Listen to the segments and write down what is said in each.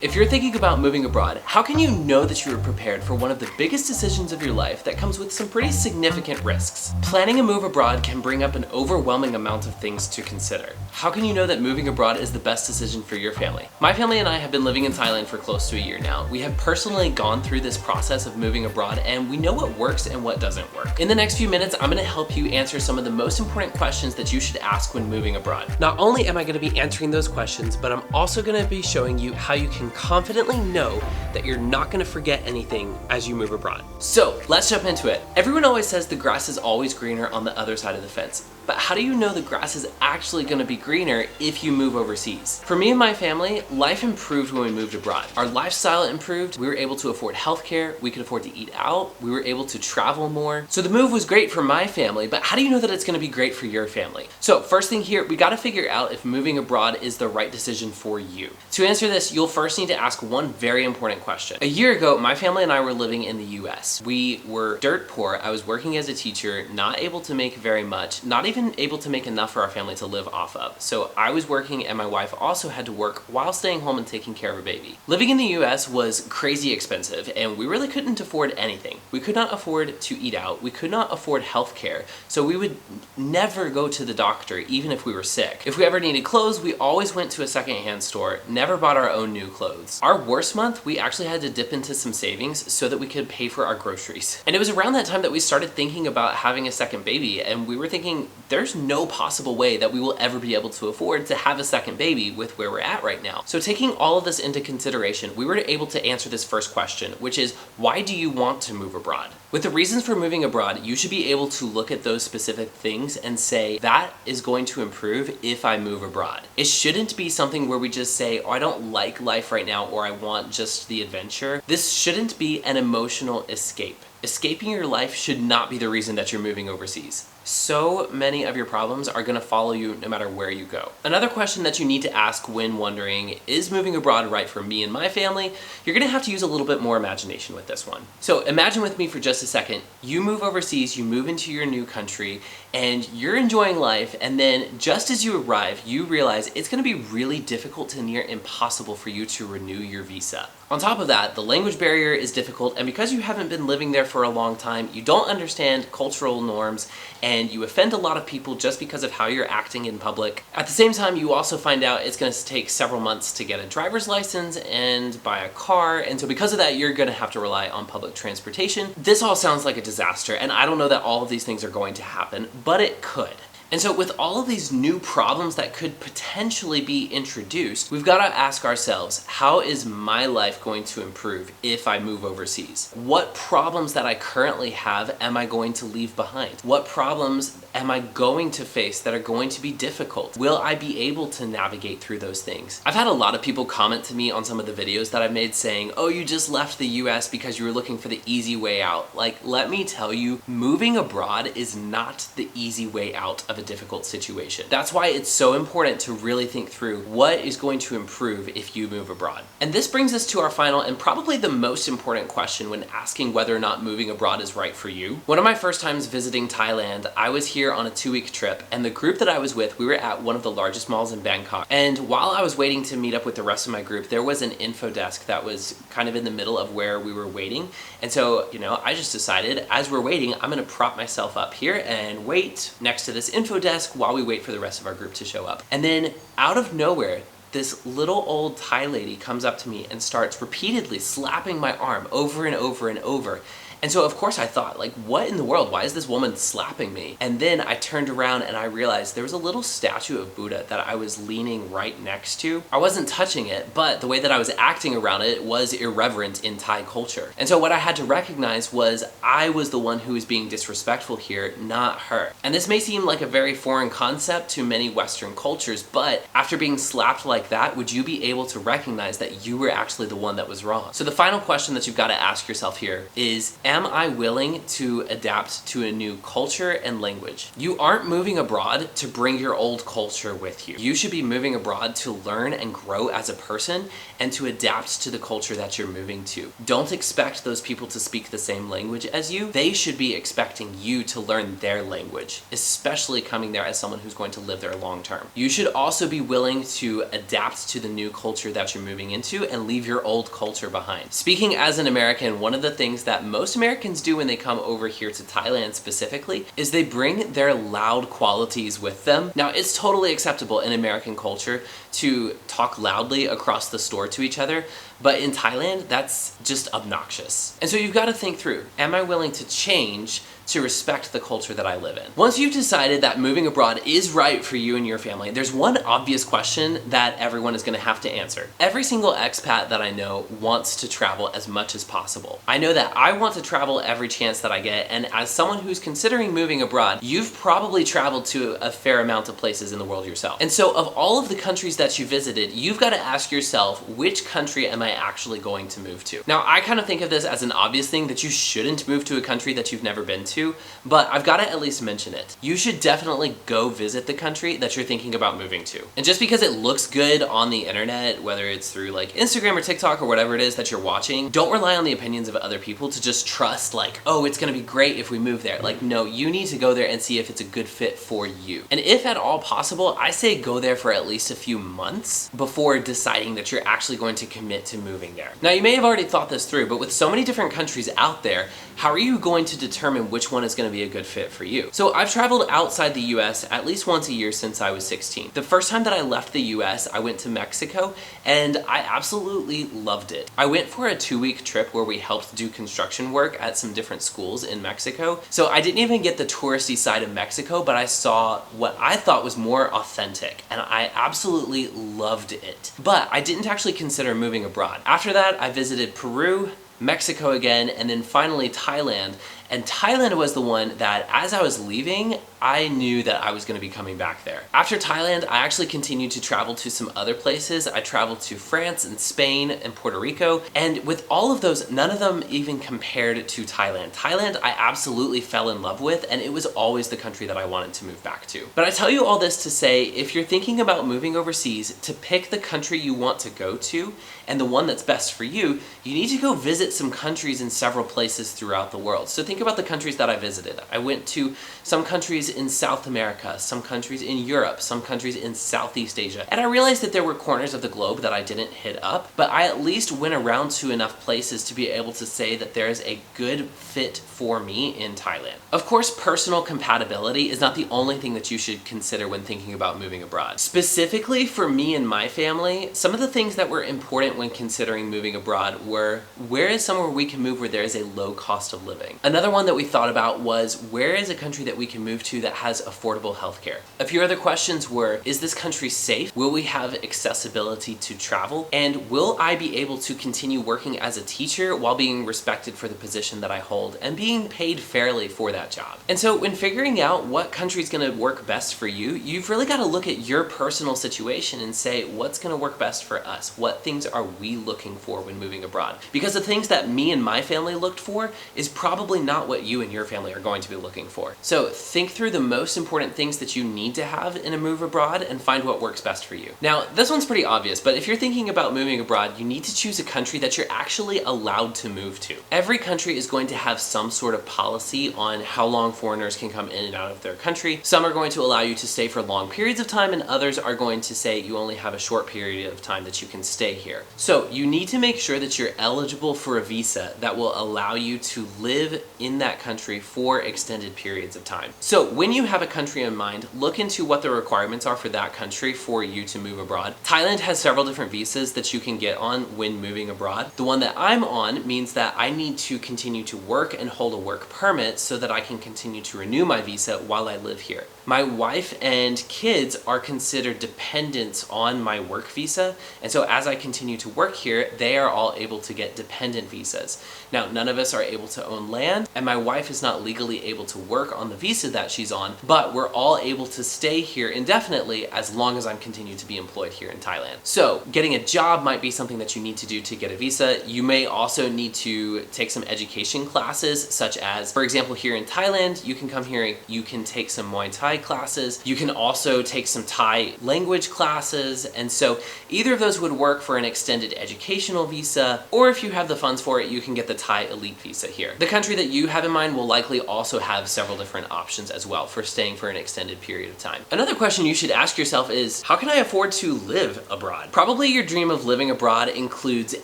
If you're thinking about moving abroad, how can you know that you are prepared for one of the biggest decisions of your life that comes with some pretty significant risks? Planning a move abroad can bring up an overwhelming amount of things to consider. How can you know that moving abroad is the best decision for your family? My family and I have been living in Thailand for close to a year now. We have personally gone through this process of moving abroad and we know what works and what doesn't work. In the next few minutes, I'm going to help you answer some of the most important questions that you should ask when moving abroad. Not only am I going to be answering those questions, but I'm also going to be showing you how you can confidently know that you're not going to forget anything as you move abroad. So let's jump into it. Everyone always says the grass is always greener on the other side of the fence. But how do you know the grass is actually going to be greener if you move overseas? For me and my family, life improved when we moved abroad. Our lifestyle improved, we were able to afford healthcare, we could afford to eat out, we were able to travel more. So the move was great for my family, but how do you know that it's going to be great for your family? So first thing here, we got to figure out if moving abroad is the right decision for you. To answer this, you'll first need to ask one very important question. A year ago, my family and I were living in the US. We were dirt poor. I was working as a teacher, not able to make very much, not even able to make enough for our family to live off of. So I was working and my wife also had to work while staying home and taking care of a baby. Living in the US was crazy expensive and we really couldn't afford anything. We could not afford to eat out. We could not afford healthcare. So we would never go to the doctor even if we were sick. If we ever needed clothes, we always went to a secondhand store, never bought our own new clothes. Our worst month, we actually had to dip into some savings so that we could pay for our groceries. And it was around that time that we started thinking about having a second baby, and we were thinking there's no possible way that we will ever be able to afford to have a second baby with where we're at right now. So taking all of this into consideration, we were able to answer this first question, which is, why do you want to move abroad? With the reasons for moving abroad, you should be able to look at those specific things and say, that is going to improve if I move abroad. It shouldn't be something where we just say, oh, I don't like life right now, or I want just the adventure. This shouldn't be an emotional escape. Escaping your life should not be the reason that you're moving overseas. So many of your problems are going to follow you no matter where you go. Another question that you need to ask when wondering, is moving abroad right for me and my family? You're going to have to use a little bit more imagination with this one. So imagine with me for just a second, you move overseas, you move into your new country, and you're enjoying life, and then just as you arrive, you realize it's going to be really difficult to near impossible for you to renew your visa. On top of that, the language barrier is difficult, and because you haven't been living there for a long time, you don't understand cultural norms, and you offend a lot of people just because of how you're acting in public. At the same time, you also find out it's going to take several months to get a driver's license and buy a car, and so because of that, you're going to have to rely on public transportation. This all sounds like a disaster, and I don't know that all of these things are going to happen, but it could. And so with all of these new problems that could potentially be introduced, we've got to ask ourselves, how is my life going to improve if I move overseas? What problems that I currently have am I going to leave behind? What problems am I going to face that are going to be difficult? Will I be able to navigate through those things? I've had a lot of people comment to me on some of the videos that I've made saying, oh, you just left the US because you were looking for the easy way out. Like, let me tell you, moving abroad is not the easy way out of a difficult situation. That's why it's so important to really think through what is going to improve if you move abroad. And this brings us to our final and probably the most important question when asking whether or not moving abroad is right for you. One of my first times visiting Thailand, I was here on a 2-week trip, and the group that I was with, we were at one of the largest malls in Bangkok. And while I was waiting to meet up with the rest of my group, there was an info desk that was kind of in the middle of where we were waiting. And so, I just decided as we're waiting, I'm gonna prop myself up here and wait next to this info desk while we wait for the rest of our group to show up. And then out of nowhere, this little old Thai lady comes up to me and starts repeatedly slapping my arm over and over and over. And so of course I thought, like, what in the world? Why is this woman slapping me? And then I turned around and I realized there was a little statue of Buddha that I was leaning right next to. I wasn't touching it, but the way that I was acting around it was irreverent in Thai culture. And so what I had to recognize was I was the one who was being disrespectful here, not her. And this may seem like a very foreign concept to many Western cultures, but after being slapped like that, would you be able to recognize that you were actually the one that was wrong? So the final question that you've got to ask yourself here is, am I willing to adapt to a new culture and language? You aren't moving abroad to bring your old culture with you. You should be moving abroad to learn and grow as a person and to adapt to the culture that you're moving to. Don't expect those people to speak the same language as you. They should be expecting you to learn their language, especially coming there as someone who's going to live there long term. You should also be willing to adapt to the new culture that you're moving into and leave your old culture behind. Speaking as an American, one of the things that most Americans do when they come over here to Thailand specifically is they bring their loud qualities with them. Now, it's totally acceptable in American culture to talk loudly across the store to each other, but in Thailand, that's just obnoxious. And so you've got to think through, am I willing to change to respect the culture that I live in? Once you've decided that moving abroad is right for you and your family, there's one obvious question that everyone is going to have to answer. Every single expat that I know wants to travel as much as possible. I know that I want to travel every chance that I get, and as someone who's considering moving abroad, you've probably traveled to a fair amount of places in the world yourself. And so of all of the countries that you visited, you've got to ask yourself, which country am I actually going to move to? Now, I kind of think of this as an obvious thing that you shouldn't move to a country that you've never been to, but I've got to at least mention it. You should definitely go visit the country that you're thinking about moving to. And just because it looks good on the internet, whether it's through like Instagram or TikTok or whatever it is that you're watching, don't rely on the opinions of other people to just trust like, oh, it's gonna be great if we move there. Like, no, you need to go there and see if it's a good fit for you. And if at all possible, I say go there for at least a few months before deciding that you're actually going to commit to moving there. Now, you may have already thought this through, but with so many different countries out there, how are you going to determine which one is going to be a good fit for you? So I've traveled outside the US at least once a year since I was 16. The first time that I left the US, I went to Mexico and I absolutely loved it. I went for a 2-week trip where we helped do construction work at some different schools in Mexico. So I didn't even get the touristy side of Mexico, but I saw what I thought was more authentic and I absolutely loved it. But I didn't actually consider moving abroad. After that, I visited Peru, Mexico again, and then finally Thailand. And Thailand was the one that, as I was leaving, I knew that I was going to be coming back there. After Thailand, I actually continued to travel to some other places. I traveled to France and Spain and Puerto Rico. And with all of those, none of them even compared to Thailand. Thailand, I absolutely fell in love with, and it was always the country that I wanted to move back to. But I tell you all this to say, if you're thinking about moving overseas, to pick the country you want to go to and the one that's best for you, you need to go visit some countries in several places throughout the world. So think about the countries that I visited. I went to some countries in South America, some countries in Europe, some countries in Southeast Asia. And I realized that there were corners of the globe that I didn't hit up, but I at least went around to enough places to be able to say that there is a good fit for me in Thailand. Of course, personal compatibility is not the only thing that you should consider when thinking about moving abroad. Specifically for me and my family, some of the things that were important when considering moving abroad were, where is somewhere we can move where there is a low cost of living? Another one that we thought about was, where is a country that we can move to that has affordable healthcare? A few other questions were, is this country safe? Will we have accessibility to travel? And will I be able to continue working as a teacher while being respected for the position that I hold and being paid fairly for that job? And so when figuring out what country is going to work best for you, you've really got to look at your personal situation and say, what's going to work best for us? What things are we looking for when moving abroad? Because the things that me and my family looked for is probably not what you and your family are going to be looking for. So think through the most important things that you need to have in a move abroad and find what works best for you. Now, this one's pretty obvious, but if you're thinking about moving abroad, you need to choose a country that you're actually allowed to move to. Every country is going to have some sort of policy on how long foreigners can come in and out of their country. Some are going to allow you to stay for long periods of time, and others are going to say you only have a short period of time that you can stay here. So you need to make sure that you're eligible for a visa that will allow you to live in that country for extended periods of time. So when you have a country in mind, look into what the requirements are for that country for you to move abroad. Thailand has several different visas that you can get on when moving abroad. The one that I'm on means that I need to continue to work and hold a work permit so that I can continue to renew my visa while I live here. My wife and kids are considered dependents on my work visa, and so as I continue to work here, they are all able to get dependent visas. Now, none of us are able to own land, and my wife is not legally able to work on the visa that she's policies on, but we're all able to stay here indefinitely as long as I'm continuing to be employed here in Thailand. So getting a job might be something that you need to do to get a visa. You may also need to take some education classes, such as, for example, here in Thailand, you can come here, you can take some Muay Thai classes. You can also take some Thai language classes. And so either of those would work for an extended educational visa, or if you have the funds for it, you can get the Thai elite visa here. The country that you have in mind will likely also have several different options as well for staying for an extended period of time. Another question you should ask yourself is, how can I afford to live abroad? Probably your dream of living abroad includes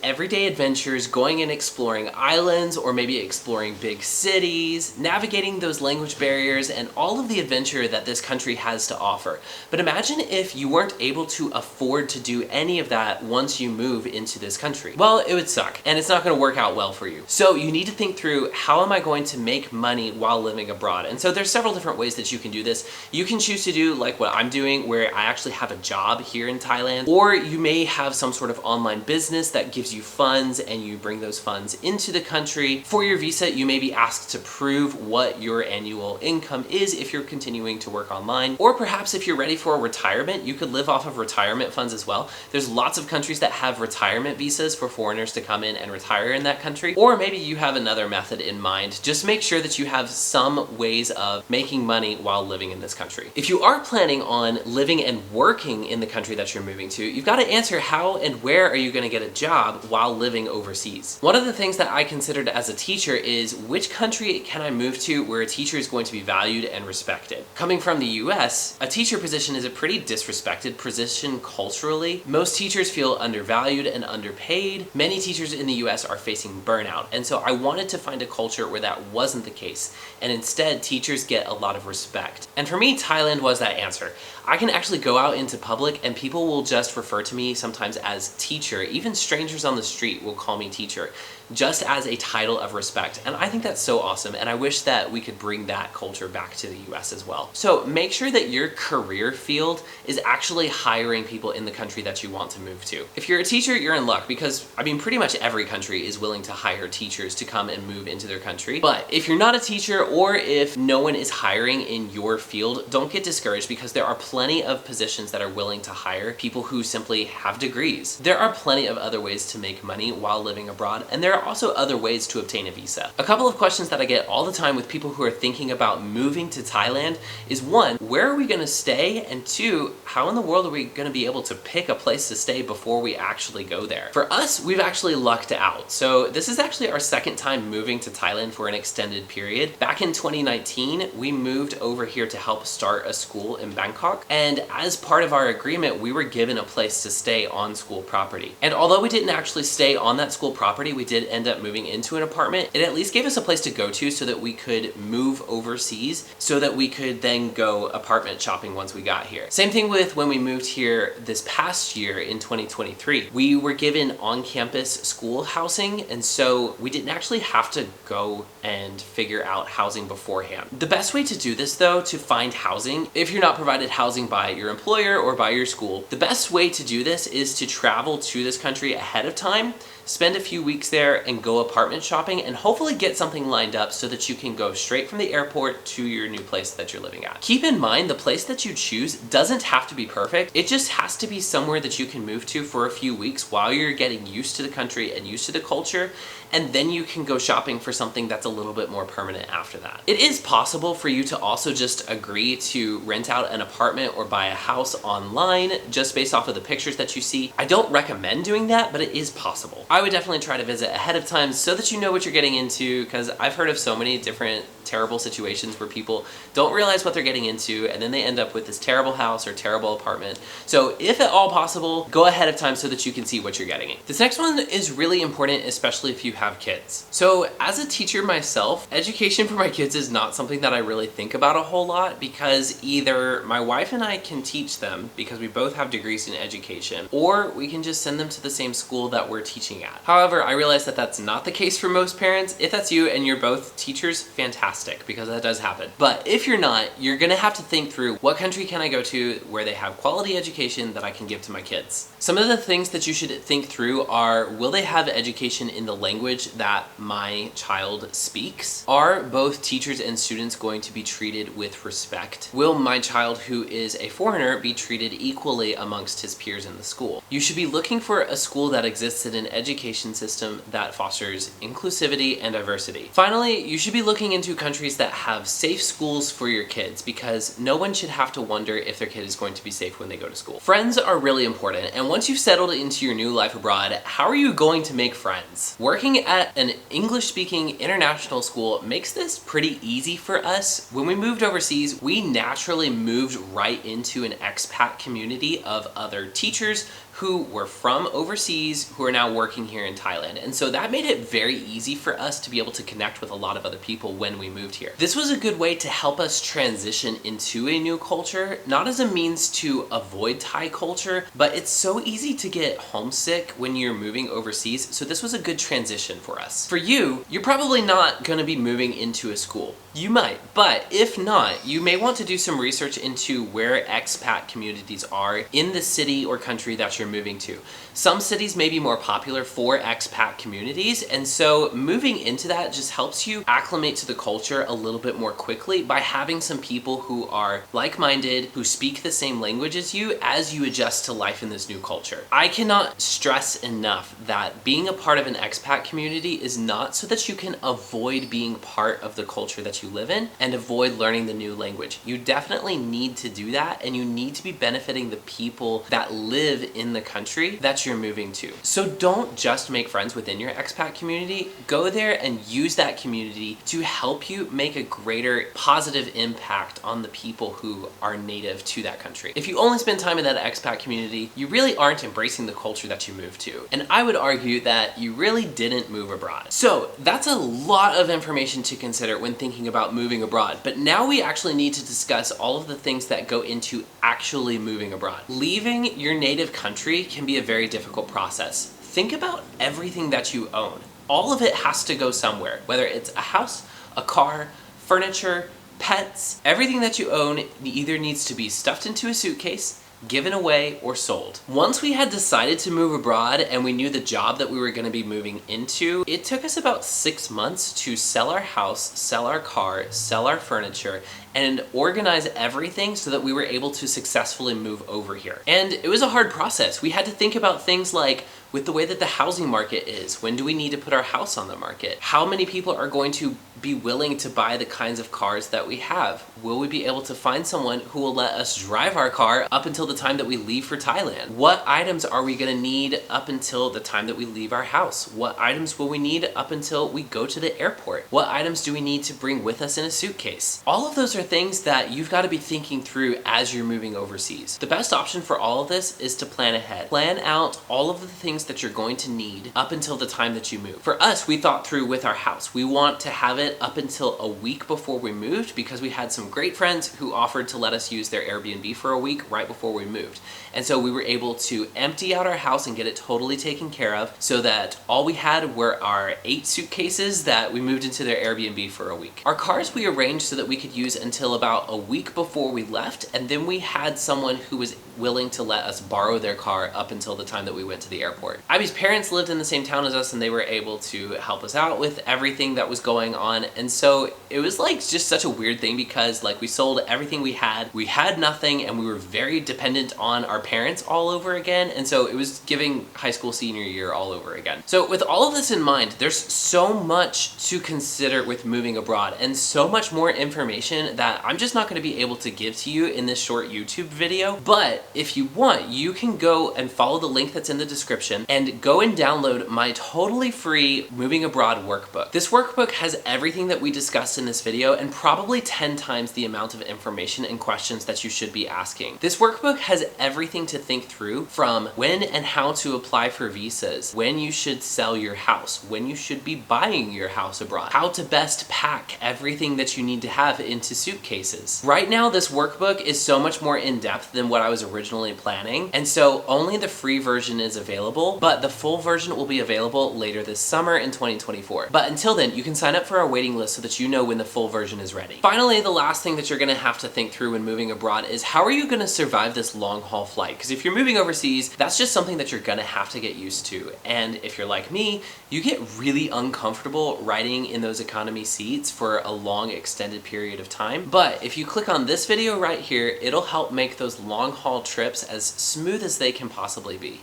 everyday adventures, going and exploring islands, or maybe exploring big cities, navigating those language barriers, and all of the adventure that this country has to offer. But imagine if you weren't able to afford to do any of that once you move into this country. Well, it would suck, and it's not going to work out well for you. So you need to think through, how am I going to make money while living abroad? And so there's several different ways that you can do this. You can choose to do like what I'm doing, where I actually have a job here in Thailand, or you may have some sort of online business that gives you funds and you bring those funds into the country. For your visa, you may be asked to prove what your annual income is if you're continuing to work online, or perhaps if you're ready for retirement, you could live off of retirement funds as well. There's lots of countries that have retirement visas for foreigners to come in and retire in that country, or maybe you have another method in mind. Just make sure that you have some ways of making money while living in this country. If you are planning on living and working in the country that you're moving to, you've got to answer, how and where are you going to get a job while living overseas? One of the things that I considered as a teacher is, which country can I move to where a teacher is going to be valued and respected? Coming from the US, a teacher position is a pretty disrespected position culturally. Most teachers feel undervalued and underpaid. Many teachers in the US are facing burnout. And so I wanted to find a culture where that wasn't the case, and instead teachers get a lot of respect. And for me, Thailand was that answer. I can actually go out into public and people will just refer to me sometimes as teacher. Even strangers on the street will call me teacher, just as a title of respect. And I think that's so awesome, and I wish that we could bring that culture back to the US as well. So make sure that your career field is actually hiring people in the country that you want to move to. If you're a teacher, you're in luck, because I mean, pretty much every country is willing to hire teachers to come and move into their country. But if you're not a teacher, or if no one is hiring in your field, don't get discouraged, because there are plenty of positions that are willing to hire people who simply have degrees. There are plenty of other ways to make money while living abroad, and there are also other ways to obtain a visa. A couple of questions that I get all the time with people who are thinking about moving to Thailand is, one, where are we going to stay? And two, how in the world are we going to be able to pick a place to stay before we actually go there? For us, we've actually lucked out. So this is actually our second time moving to Thailand for an extended period. Back in 2019, we moved over here to help start a school in Bangkok, and as part of our agreement, we were given a place to stay on school property. And although we didn't actually stay on that school property, we did end up moving into an apartment. It at least gave us a place to go to so that we could move overseas, so that we could then go apartment shopping once we got here. Same thing with when we moved here this past year in 2023. We were given on-campus school housing, and so we didn't actually have to go and figure out housing beforehand. The best way to do this, though, to find housing, if you're not provided housing by your employer or by your school, the best way to do this is to travel to this country ahead of time, spend a few weeks there, and go apartment shopping, and hopefully get something lined up so that you can go straight from the airport to your new place that you're living at. Keep in mind, the place that you choose doesn't have to be perfect. It just has to be somewhere that you can move to for a few weeks while you're getting used to the country and used to the culture, and then you can go shopping for something that's a little bit more permanent after that. It is possible for you to also just agree to rent out an apartment or buy a house online just based off of the pictures that you see. I don't recommend doing that, but it is possible. I would definitely try to visit ahead of time so that you know what you're getting into, because I've heard of so many different terrible situations where people don't realize what they're getting into, and then they end up with this terrible house or terrible apartment. So if at all possible, go ahead of time so that you can see what you're getting in. This next one is really important, especially if you have kids. So as a teacher myself, education for my kids is not something that I really think about a whole lot, because either my wife and I can teach them because we both have degrees in education, or we can just send them to the same school that we're teaching at. However, I realize that that's not the case for most parents. If that's you and you're both teachers, fantastic, because that does happen. But if you're not, you're gonna have to think through, what country can I go to where they have quality education that I can give to my kids? Some of the things that you should think through are, will they have education in the language that my child speaks? Are both teachers and students going to be treated with respect? Will my child, who is a foreigner, be treated equally amongst his peers in the school? You should be looking for a school that exists in an education system that fosters inclusivity and diversity. Finally, you should be looking into countries that have safe schools for your kids, because no one should have to wonder if their kid is going to be safe when they go to school. Friends are really important, and once you've settled into your new life abroad, how are you going to make friends? Working at an English-speaking international school makes this pretty easy for us. When we moved overseas, we naturally moved right into an expat community of other teachers who were from overseas who are now working here in Thailand. And so that made it very easy for us to be able to connect with a lot of other people when we moved here. This was a good way to help us transition into a new culture, not as a means to avoid Thai culture, but it's so easy to get homesick when you're moving overseas, so this was a good transition for us. For you, you're probably not gonna be moving into a school. You might, but if not, you may want to do some research into where expat communities are in the city or country that you're moving to. Some cities may be more popular for expat communities, and so moving into that just helps you acclimate to the culture a little bit more quickly by having some people who are like-minded, who speak the same language as you adjust to life in this new culture. I cannot stress enough that being a part of an expat community is not so that you can avoid being part of the culture that you live in and avoid learning the new language. You definitely need to do that, and you need to be benefiting the people that live in the country that you're moving to. So don't just make friends within your expat community. Go there and use that community to help you make a greater positive impact on the people who are native to that country. If you only spend time in that expat community, you really aren't embracing the culture that you moved to. And I would argue that you really didn't move abroad. So that's a lot of information to consider when thinking about moving abroad. But now we actually need to discuss all of the things that go into actually moving abroad. Leaving your native country can be a very difficult process. Think about everything that you own. All of it has to go somewhere, whether it's a house, a car, furniture, pets. Everything that you own either needs to be stuffed into a suitcase, given away, or sold. Once we had decided to move abroad and we knew the job that we were going to be moving into, it took us about 6 months to sell our house, sell our car, sell our furniture, and organize everything so that we were able to successfully move over here. And it was a hard process. We had to think about things like, with the way that the housing market is, when do we need to put our house on the market? How many people are going to be willing to buy the kinds of cars that we have? Will we be able to find someone who will let us drive our car up until the time that we leave for Thailand? What items are we gonna need up until the time that we leave our house? What items will we need up until we go to the airport? What items do we need to bring with us in a suitcase? All of those are things that you've got to be thinking through as you're moving overseas. The best option for all of this is to plan ahead. Plan out all of the things that you're going to need up until the time that you move. For us, we thought through with our house. We want to have it up until a week before we moved, because we had some great friends who offered to let us use their Airbnb for a week right before we moved. And so we were able to empty out our house and get it totally taken care of, so that all we had were our 8 suitcases that we moved into their Airbnb for a week. Our cars we arranged so that we could use until about a week before we left, and then we had someone who was willing to let us borrow their car up until the time that we went to the airport. Ivy's parents lived in the same town as us, and they were able to help us out with everything that was going on. And so it was like just such a weird thing, because like we sold everything we had nothing, and we were very dependent on our parents all over again. And so it was giving high school senior year all over again. So with all of this in mind, there's so much to consider with moving abroad, and so much more information that I'm just not going to be able to give to you in this short YouTube video. But if you want, you can go and follow the link that's in the description and go and download my totally free Moving Abroad workbook. This workbook has everything that we discussed in this video, and probably 10 times the amount of information and questions that you should be asking. This workbook has everything to think through, from when and how to apply for visas, when you should sell your house, when you should be buying your house abroad, how to best pack everything that you need to have into suitcases. Right now, this workbook is so much more in-depth than what I was originally planning, and so only the free version is available. available, but the full version will be available later this summer in 2024. But until then, you can sign up for our waiting list so that you know when the full version is ready. Finally, the last thing that you're gonna have to think through when moving abroad is how are you gonna survive this long haul flight? Because if you're moving overseas, that's just something that you're gonna have to get used to. And if you're like me, you get really uncomfortable riding in those economy seats for a long extended period of time. But if you click on this video right here, it'll help make those long haul trips as smooth as they can possibly be.